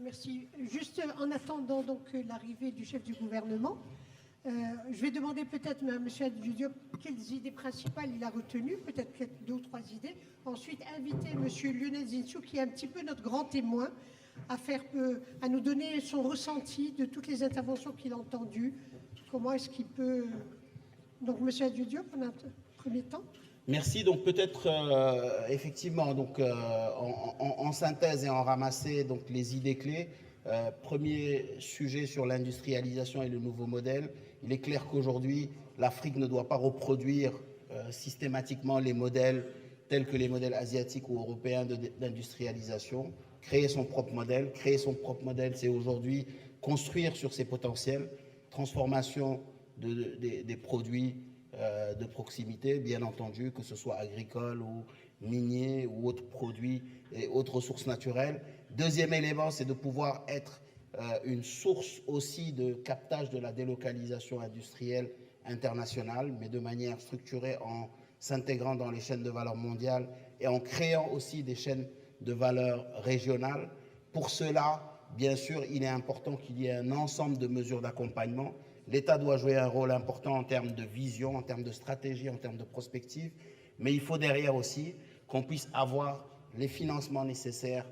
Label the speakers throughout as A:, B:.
A: Merci. Juste en attendant donc l'arrivée du chef du gouvernement, je vais demander peut-être à M. Diop quelles idées principales il a retenues, peut-être 2 ou 3 idées. Ensuite, inviter M. Lionel Zinsou, qui est un petit peu notre grand témoin, à nous donner son ressenti de toutes les interventions qu'il a entendues. Comment est-ce qu'il peut... Donc, M. Diop, en un premier temps.
B: Merci. Donc peut-être effectivement, donc en synthèse et en ramasser donc les idées clés. Premier sujet sur l'industrialisation et le nouveau modèle. Il est clair qu'aujourd'hui, l'Afrique ne doit pas reproduire systématiquement les modèles tels que les modèles asiatiques ou européens d'industrialisation. Créer son propre modèle. Créer son propre modèle, c'est aujourd'hui construire sur ses potentiels, transformation des produits de proximité, bien entendu, que ce soit agricole ou minier ou autres produits et autres ressources naturelles. Deuxième élément, c'est de pouvoir être une source aussi de captage de la délocalisation industrielle internationale, mais de manière structurée en s'intégrant dans les chaînes de valeur mondiales et en créant aussi des chaînes de valeur régionales. Pour cela, bien sûr, il est important qu'il y ait un ensemble de mesures d'accompagnement. L'État doit jouer un rôle important en termes de vision, en termes de stratégie, en termes de prospective, mais il faut derrière aussi qu'on puisse avoir les financements nécessaires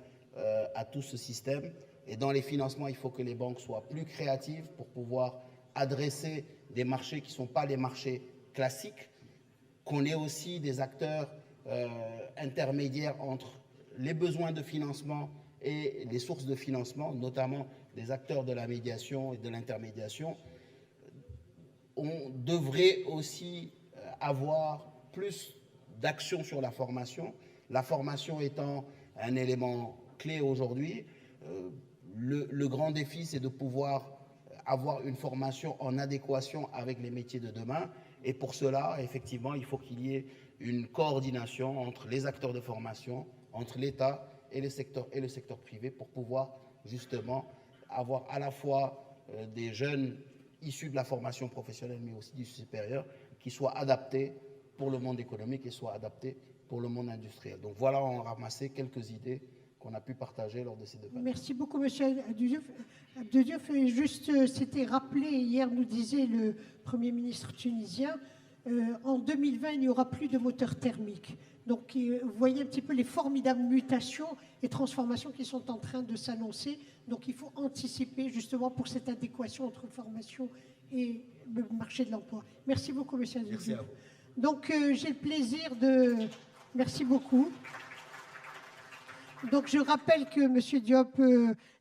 B: à tout ce système. Et dans les financements, il faut que les banques soient plus créatives pour pouvoir adresser des marchés qui ne sont pas les marchés classiques, qu'on ait aussi des acteurs intermédiaires entre les besoins de financement et les sources de financement, notamment des acteurs de la médiation et de l'intermédiation. On devrait aussi avoir plus d'action sur la formation étant un élément clé aujourd'hui. Le grand défi, c'est de pouvoir avoir une formation en adéquation avec les métiers de demain. Et pour cela, effectivement, il faut qu'il y ait une coordination entre les acteurs de formation, entre l'État et le secteur privé pour pouvoir justement avoir à la fois des jeunes issus de la formation professionnelle, mais aussi du supérieur, qui soient adaptés pour le monde économique et soient adaptés pour le monde industriel. Donc voilà, on a ramassé quelques idées qu'on a pu partager lors de ces débats.
A: Merci beaucoup, M. Abdediouf. Juste, c'était rappelé, hier nous disait le Premier ministre tunisien, en 2020, il n'y aura plus de moteur thermique. Donc, vous voyez un petit peu les formidables mutations et transformations qui sont en train de s'annoncer. Donc, il faut anticiper justement pour cette adéquation entre formation et le marché de l'emploi. Merci beaucoup, M. Abdediouf.
B: Merci à vous.
A: Donc, j'ai le plaisir de... Merci beaucoup. Donc, je rappelle que M. Diop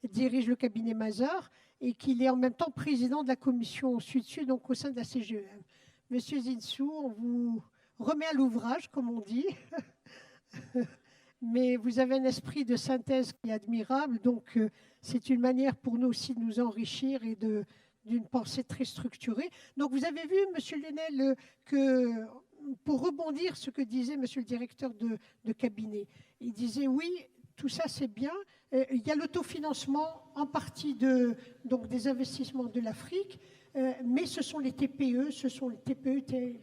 A: dirige le cabinet Mazars et qu'il est en même temps président de la commission Sud-Sud, donc au sein de la CGEM. M. Zinsou, on vous remet à l'ouvrage, comme on dit, mais vous avez un esprit de synthèse qui est admirable, donc c'est une manière pour nous aussi de nous enrichir et d'une pensée très structurée. Donc, vous avez vu, M. Lionel, que pour rebondir ce que disait M. le directeur de cabinet, il disait oui, tout ça, c'est bien. Il y a l'autofinancement en partie donc des investissements de l'Afrique, mais ce sont les TPE,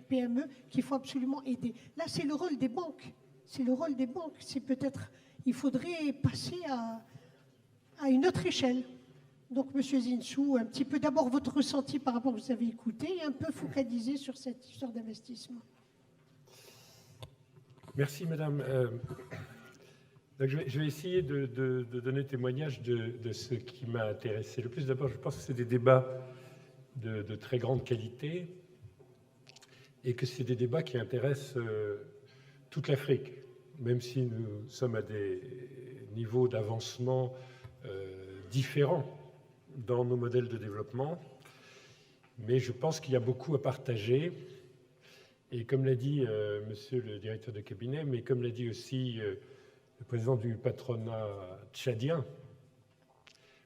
A: PME qu'il faut absolument aider. Là, c'est le rôle des banques. C'est le rôle des banques. C'est peut-être, il faudrait passer à une autre échelle. Donc, M. Zinsou, un petit peu d'abord votre ressenti par rapport à ce que vous avez écouté et un peu focaliser sur cette histoire d'investissement.
C: Merci, Madame. Donc je vais essayer de donner témoignage de ce qui m'a intéressé le plus. D'abord, je pense que c'est des débats de très grande qualité et que c'est des débats qui intéressent toute l'Afrique, même si nous sommes à des niveaux d'avancement différents dans nos modèles de développement. Mais je pense qu'il y a beaucoup à partager. Et comme l'a dit monsieur le directeur de cabinet, mais comme l'a dit aussi le président du patronat tchadien,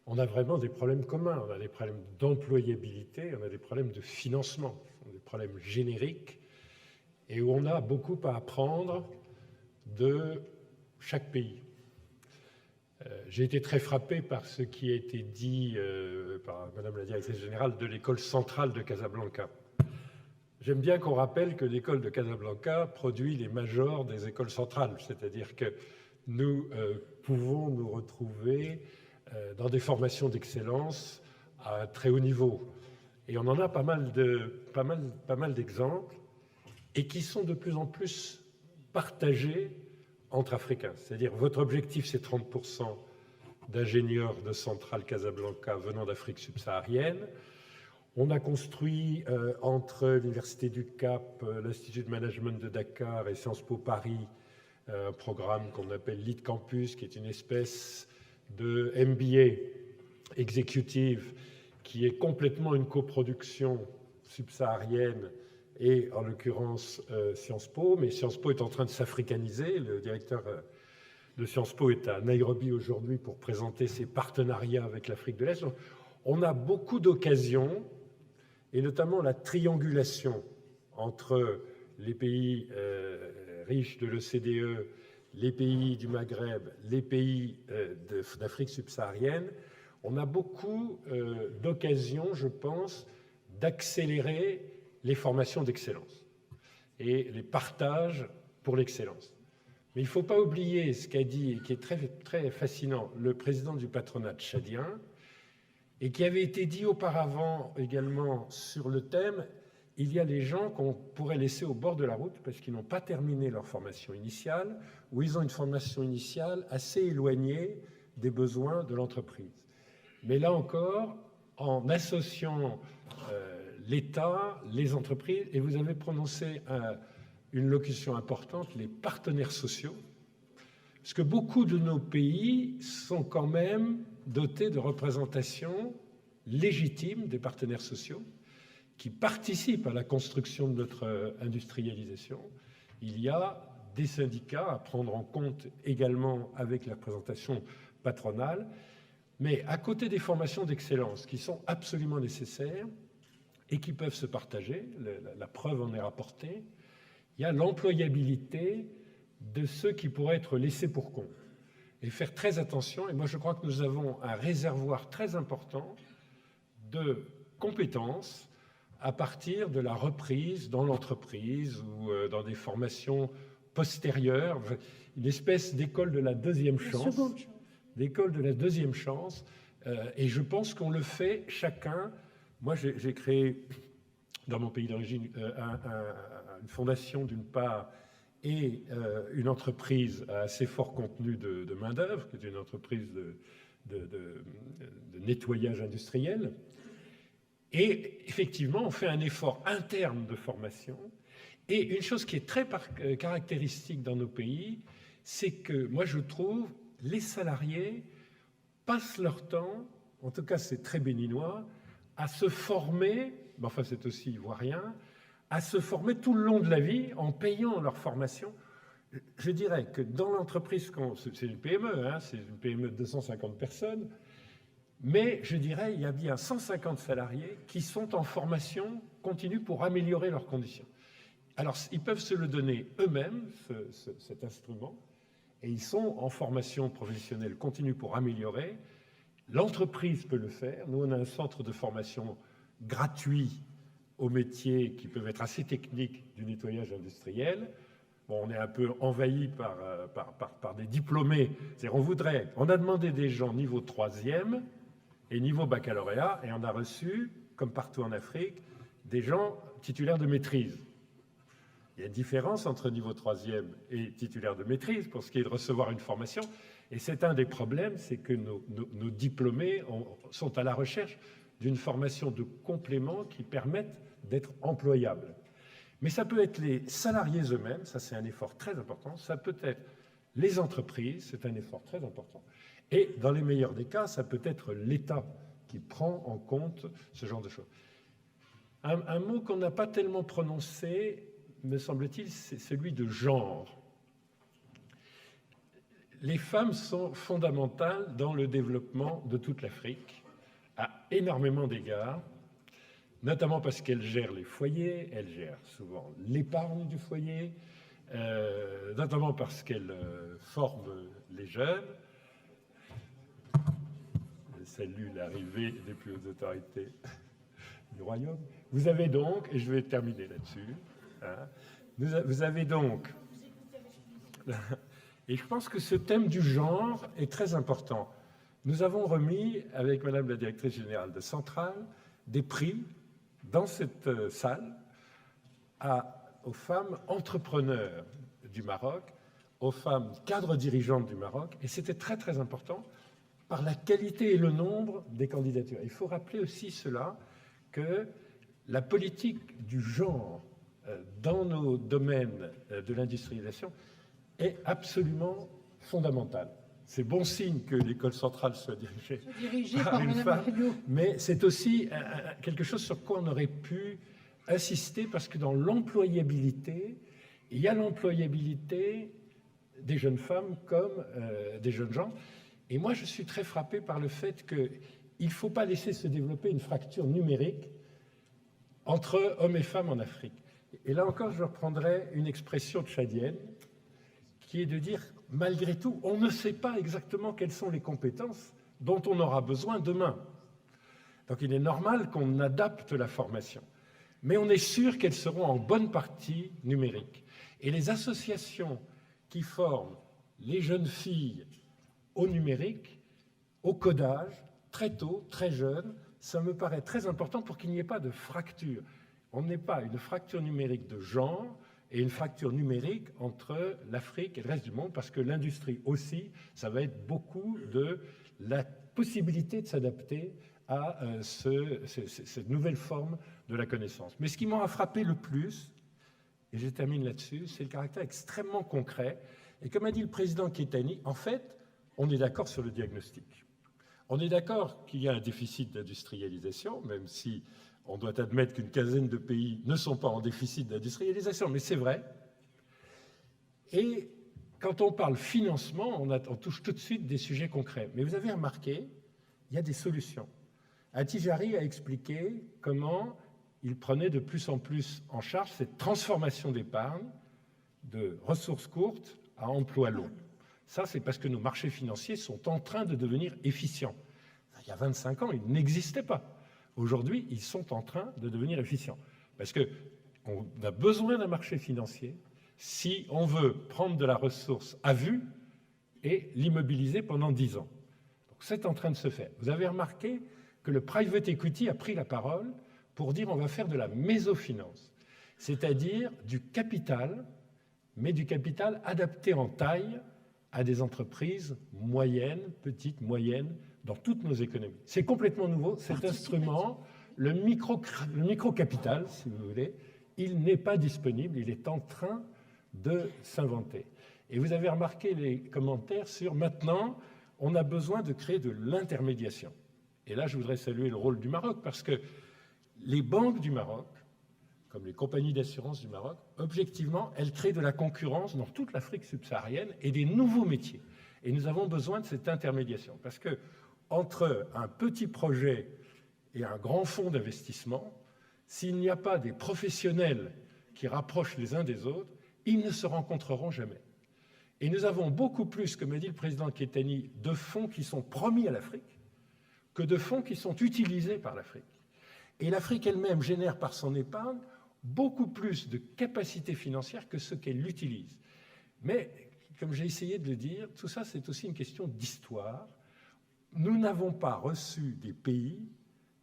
C: on a vraiment des problèmes communs. On a des problèmes d'employabilité, on a des problèmes de financement, des problèmes génériques, et où on a beaucoup à apprendre de chaque pays. J'ai été très frappé par ce qui a été dit par Madame la directrice générale de l'école centrale de Casablanca. J'aime bien qu'on rappelle que l'école de Casablanca produit les majors des écoles centrales, c'est-à-dire que nous pouvons nous retrouver dans des formations d'excellence à un très haut niveau. Et on en a pas mal d'exemples, et qui sont de plus en plus partagés entre Africains. C'est-à-dire, votre objectif, c'est 30% d'ingénieurs de Centrale Casablanca venant d'Afrique subsaharienne. On a construit entre l'Université du Cap, l'Institut de Management de Dakar et Sciences Po Paris un programme qu'on appelle Lead Campus, qui est une espèce de MBA exécutive qui est complètement une coproduction subsaharienne et en l'occurrence Sciences Po. Mais Sciences Po est en train de s'africaniser. Le directeur de Sciences Po est à Nairobi aujourd'hui pour présenter ses partenariats avec l'Afrique de l'Est. Donc, on a beaucoup d'occasions, et notamment la triangulation entre les pays riches de l'OCDE, les pays du Maghreb, les pays d'Afrique subsaharienne. On a beaucoup d'occasions, je pense, d'accélérer les formations d'excellence et les partages pour l'excellence. Mais il ne faut pas oublier ce qu'a dit, et qui est très, très fascinant, le président du patronat tchadien, et qui avait été dit auparavant également sur le thème, il y a des gens qu'on pourrait laisser au bord de la route parce qu'ils n'ont pas terminé leur formation initiale, ou ils ont une formation initiale assez éloignée des besoins de l'entreprise. Mais là encore, en associant l'État, les entreprises, et vous avez prononcé une locution importante, les partenaires sociaux, parce que beaucoup de nos pays sont quand même dotés de représentations légitimes des partenaires sociaux qui participent à la construction de notre industrialisation. Il y a des syndicats à prendre en compte également avec la représentation patronale, mais à côté des formations d'excellence qui sont absolument nécessaires et qui peuvent se partager, la preuve en est rapportée, il y a l'employabilité de ceux qui pourraient être laissés pour compte. Et faire très attention, et moi je crois que nous avons un réservoir très important de compétences à partir de la reprise dans l'entreprise ou dans des formations postérieures, une espèce d'école de la deuxième chance, d'école de la deuxième chance, et je pense qu'on le fait chacun. Moi j'ai créé dans mon pays d'origine une fondation d'une part et une entreprise à assez fort contenu de main-d'œuvre, qui est une entreprise de nettoyage industriel. Et effectivement, on fait un effort interne de formation. Et une chose qui est très caractéristique dans nos pays, c'est que moi je trouve les salariés passent leur temps, en tout cas c'est très béninois, à se former, mais enfin c'est aussi ivoirien, à se former tout le long de la vie en payant leur formation. Je dirais que dans l'entreprise, c'est une PME, hein, c'est une PME de 250 personnes, mais je dirais il y a bien 150 salariés qui sont en formation continue pour améliorer leurs conditions. Alors ils peuvent se le donner eux-mêmes, cet instrument, et ils sont en formation professionnelle continue pour améliorer. L'entreprise peut le faire. Nous, on a un centre de formation gratuit aux métiers qui peuvent être assez techniques du nettoyage industriel. Bon, on est un peu envahi par des diplômés. C'est-à-dire, on a demandé des gens niveau 3e et niveau baccalauréat, et on a reçu, comme partout en Afrique, des gens titulaires de maîtrise. Il y a une différence entre niveau 3e et titulaire de maîtrise pour ce qui est de recevoir une formation. Et c'est un des problèmes, c'est que nos diplômés sont à la recherche d'une formation de complément qui permette d'être employables. Mais ça peut être les salariés eux-mêmes, ça c'est un effort très important, ça peut être les entreprises, c'est un effort très important, et dans les meilleurs des cas, ça peut être l'État qui prend en compte ce genre de choses. Un mot qu'on n'a pas tellement prononcé, me semble-t-il, c'est celui de genre. Les femmes sont fondamentales dans le développement de toute l'Afrique, à énormément d'égards, notamment parce qu'elles gèrent les foyers, elles gèrent souvent l'épargne du foyer, notamment parce qu'elles forment les jeunes. Je salue l'arrivée des plus hautes autorités du royaume. Vous avez donc, et je vais terminer là-dessus, hein, vous avez donc... Et je pense que ce thème du genre est très important. nous avons remis, avec Madame la directrice générale de Centrale, des prix dans cette salle aux femmes entrepreneurs du Maroc, aux femmes cadres dirigeantes du Maroc, et c'était très très important par la qualité et le nombre des candidatures. Il faut rappeler aussi cela, que la politique du genre dans nos domaines de l'industrialisation est absolument fondamentale. C'est bon signe que l'école centrale soit dirigée par une femme, mais c'est aussi quelque chose sur quoi on aurait pu insister, parce que dans l'employabilité, il y a l'employabilité des jeunes femmes comme des jeunes gens. Et moi, je suis très frappé par le fait qu'il ne faut pas laisser se développer une fracture numérique entre hommes et femmes en Afrique. Et là encore, je reprendrai une expression tchadienne, qui est de dire, malgré tout, on ne sait pas exactement quelles sont les compétences dont on aura besoin demain. Donc il est normal qu'on adapte la formation. Mais on est sûr qu'elles seront en bonne partie numériques. Et les associations qui forment les jeunes filles au numérique, au codage, très tôt, très jeunes, ça me paraît très important pour qu'il n'y ait pas de fracture. On n'ait pas une fracture numérique de genre et une fracture numérique entre l'Afrique et le reste du monde, parce que l'industrie aussi, ça va être beaucoup de la possibilité de s'adapter à cette nouvelle forme de la connaissance. Mais ce qui m'a frappé le plus, et je termine là-dessus, c'est le caractère extrêmement concret. Et comme a dit le président Kettani, en fait, on est d'accord sur le diagnostic. On est d'accord qu'il y a un déficit d'industrialisation, même si on doit admettre qu'une quinzaine de pays ne sont pas en déficit d'industrialisation, mais c'est vrai. Et quand on parle financement, on touche tout de suite des sujets concrets. Mais vous avez remarqué, il y a des solutions. Attijari a expliqué comment il prenait de plus en plus en charge cette transformation d'épargne de ressources courtes à emploi long. Ça, c'est parce que nos marchés financiers sont en train de devenir efficients. Il y a 25 ans, ils n'existaient pas. Aujourd'hui, ils sont en train de devenir efficients. Parce qu'on a besoin d'un marché financier si on veut prendre de la ressource à vue et l'immobiliser pendant 10 ans. Donc, c'est en train de se faire. Vous avez remarqué que le private equity a pris la parole pour dire on va faire de la mésofinance, c'est-à-dire du capital, mais du capital adapté en taille à des entreprises moyennes, petites, moyennes, dans toutes nos économies. C'est complètement nouveau, cet instrument, le micro-capital, si vous voulez, il n'est pas disponible, il est en train de s'inventer. Et vous avez remarqué les commentaires sur maintenant, on a besoin de créer de l'intermédiation. Et là, je voudrais saluer le rôle du Maroc, parce que les banques du Maroc, comme les compagnies d'assurance du Maroc, objectivement, elles créent de la concurrence dans toute l'Afrique subsaharienne et des nouveaux métiers. Et nous avons besoin de cette intermédiation, parce que entre un petit projet et un grand fonds d'investissement, s'il n'y a pas des professionnels qui rapprochent les uns des autres, ils ne se rencontreront jamais. Et nous avons beaucoup plus, comme a dit le président Kettani, de fonds qui sont promis à l'Afrique que de fonds qui sont utilisés par l'Afrique. Et l'Afrique elle-même génère par son épargne beaucoup plus de capacités financières que ce qu'elle utilise. Mais, comme j'ai essayé de le dire, tout ça, c'est aussi une question d'histoire. Nous n'avons pas reçu des pays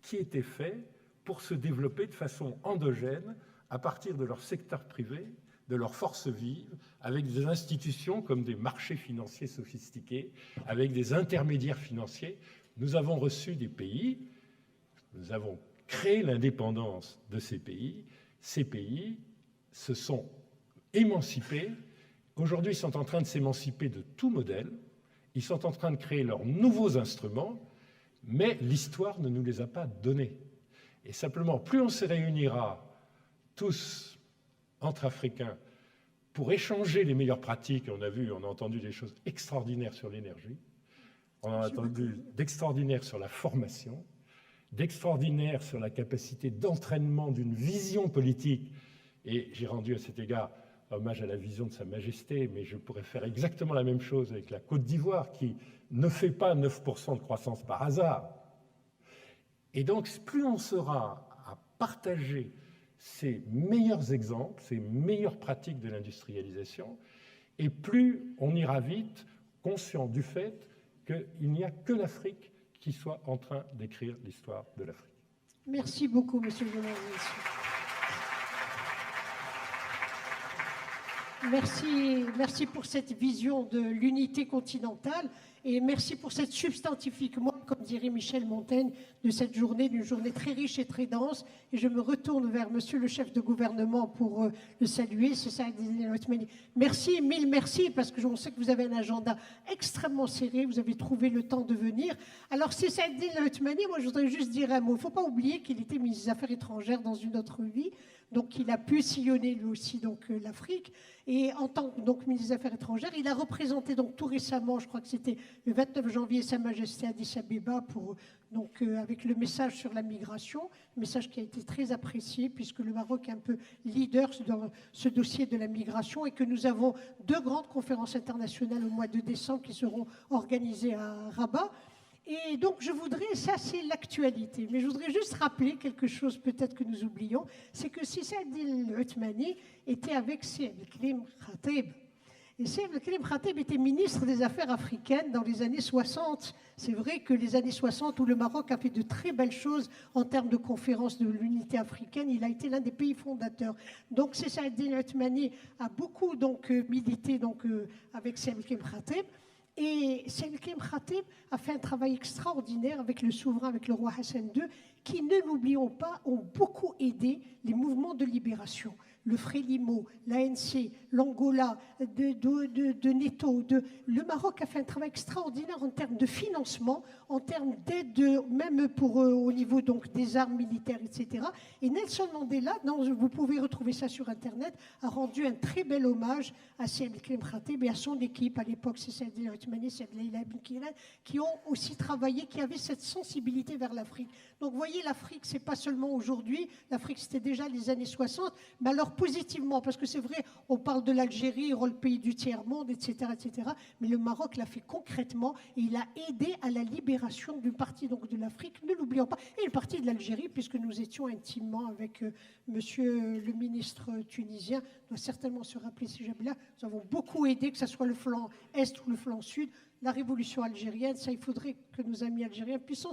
C: qui étaient faits pour se développer de façon endogène à partir de leur secteur privé, de leurs forces vives, avec des institutions comme des marchés financiers sophistiqués, avec des intermédiaires financiers. Nous avons reçu des pays, nous avons créé l'indépendance de ces pays se sont émancipés. Aujourd'hui, ils sont en train de s'émanciper de tout modèle. Ils sont en train de créer leurs nouveaux instruments, mais l'histoire ne nous les a pas donnés. Et simplement, plus on se réunira tous entre Africains pour échanger les meilleures pratiques, on a entendu des choses extraordinaires sur l'énergie, on a entendu d'extraordinaires sur la formation, d'extraordinaire sur la capacité d'entraînement d'une vision politique. Et j'ai rendu à cet égard hommage à la vision de Sa Majesté, mais je pourrais faire exactement la même chose avec la Côte d'Ivoire, qui ne fait pas 9% de croissance par hasard. Et donc, plus on sera à partager ces meilleurs exemples, ces meilleures pratiques de l'industrialisation, et plus on ira vite, conscient du fait qu'il n'y a que l'Afrique qui soit en train d'écrire l'histoire de l'Afrique.
A: Merci beaucoup, monsieur le journaliste. Merci pour cette vision de l'unité continentale et merci pour cette substantifique, comme dirait Michel Montaigne, de cette journée, d'une journée très riche et très dense. Et je me retourne vers monsieur le chef de gouvernement pour le saluer. C'est ça, merci, mille merci, parce que je sais que vous avez un agenda extrêmement serré, vous avez trouvé le temps de venir. Alors, c'est Saadine Al-Othmani, moi je voudrais juste dire un mot. Il ne faut pas oublier qu'il était ministre des Affaires étrangères dans une autre vie. Donc, il a pu sillonner lui aussi l'Afrique. Et en tant que ministre des Affaires étrangères, il a représenté donc tout récemment, je crois que c'était le 29 janvier, Sa Majesté Addis Abeba avec le message sur la migration, message qui a été très apprécié puisque le Maroc est un peu leader dans ce dossier de la migration et que nous avons 2 grandes conférences internationales au mois de décembre qui seront organisées à Rabat. Et donc, ça c'est l'actualité, mais je voudrais juste rappeler quelque chose peut-être que nous oublions, c'est que Saadine Al-Othmani était avec Saïd Abdelkrim Khatib. Et Saïd Abdelkrim Khatib était ministre des Affaires africaines dans les années 60. C'est vrai que les années 60 où le Maroc a fait de très belles choses en termes de conférence de l'unité africaine, il a été l'un des pays fondateurs. Donc, Saadine Al-Othmani a beaucoup milité avec Saïd Abdelkrim Khatib. Et Saïd Abdelkrim Khatib a fait un travail extraordinaire avec le souverain, avec le roi Hassan II, qui, ne l'oublions pas, ont beaucoup aidé les mouvements de libération. Le Frélimo, l'ANC, l'Angola, de Neto. Le Maroc a fait un travail extraordinaire en termes de financement, en termes d'aide, même au niveau des armes militaires, etc. Et Nelson Mandela, vous pouvez retrouver ça sur Internet, a rendu un très bel hommage à Saïd Abdelkrim Khatib et à son équipe. À l'époque, c'est Saadine Al-Othmani, c'est Leïla Ben Kiran, qui ont aussi travaillé, qui avaient cette sensibilité vers l'Afrique. Donc, vous voyez, l'Afrique, c'est pas seulement aujourd'hui. L'Afrique, c'était déjà les années 60. Mais alors, positivement, parce que c'est vrai, on parle de l'Algérie, le pays du tiers-monde, etc., etc. Mais le Maroc l'a fait concrètement et il a aidé à la libération d'une partie de l'Afrique, ne l'oublions pas, et une partie de l'Algérie, puisque nous étions intimement avec monsieur le ministre tunisien, doit certainement se rappeler si jamais là. Nous avons beaucoup aidé, que ce soit le flanc Est ou le flanc Sud, la révolution algérienne. Ça, il faudrait que nos amis algériens puissent